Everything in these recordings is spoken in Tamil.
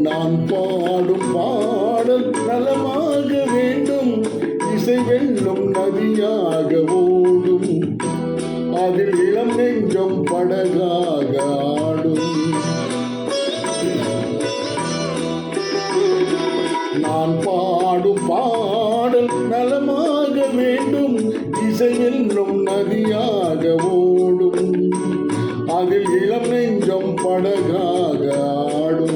நான் பாடும் பாடல் நலமாக வேண்டும், இசை வெல்லும் நதியாக ஓடும், அதில் இளம் நெஞ்சம் படகாக ஆடும். நான் பாடும் பாடல் நலமாக வேண்டும், இசை வெல்லும் நதியாக ஓடும், அதில் இளம் நெஞ்சம் படகாக ஆடும்.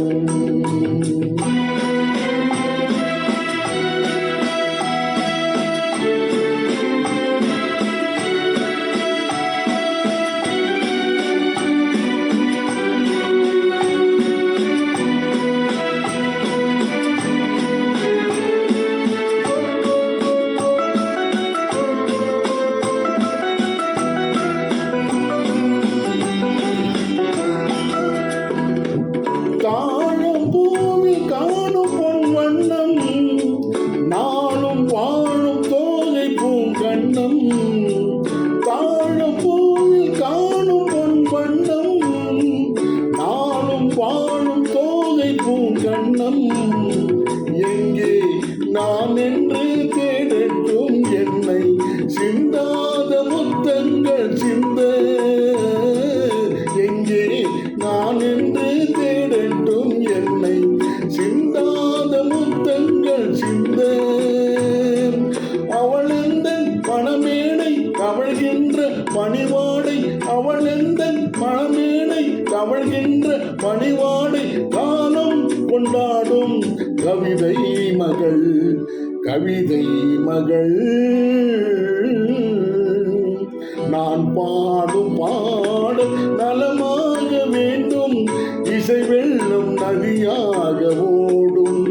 காணும் பூமி காணும் பொன் வண்ணம், நாளும் வாழும் தோகை பூங்கண்ணம். காணும் பூமி காணும் பொன் வண்ணம், நாளும் வாழும் தோகை பூங்கண்ணம். எங்கே நான் என்று தேடட்டும் என்னை, சிந்தாத முத்தங்கள் சிந்த. எங்கே நான் என்று தேடட்டும் என்னை, சிந்தாத முத்தங்கள் சிந்த. அவள் எந்த மணமேடை கவழ்கின்ற பணிவாடை, அவள் எந்த மணமேடை கவழ்கின்ற பணிவாடை, காலம் கொண்டாடும் கவிதை மகள், கவிதை மகள். நான் பாடும் பாடல் நலமாக வேண்டும், இசை வெல்லும் நதியாக ஓடும்,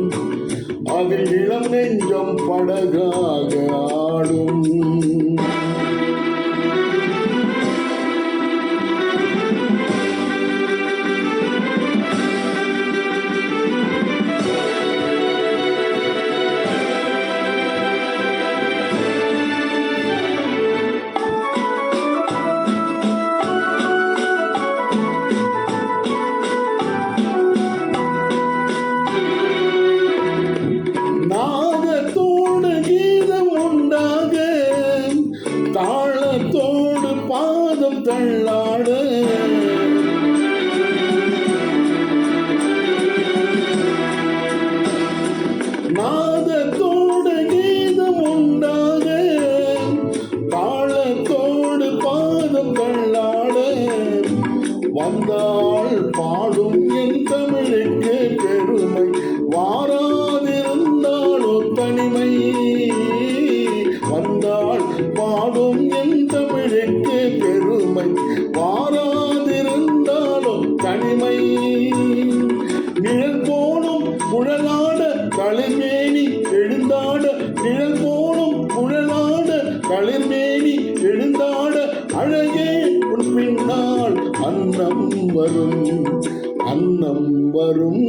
அதில் இளம் நெஞ்சம் படகாக ஆடும். நாதத்தோடு கீதம் உண்டாக, தாளத்தோடு பாதம் தள்ளாட, நாதத்தோடு கீதம் உண்டாக, தாளத்தோடு பாதம் தள்ளாட, வந்தாள் பாடும் என் தமிழுக்கு பெருமை, வாராதிருந்தாளோ தனிமை. வந்தாள் பாடும் என் தமிழுக்கு பெருமை, வாராதிருந்தாளோ தனிமை. நிழல் போலும் குழலாட களிர்மேனி எழுந்தாட, நிழல் போலும் குழலாட களிர்மேனி எழுந்தாட, அழகே உன் பின்னால் அன்னம் வரும், அன்னம் வரும்.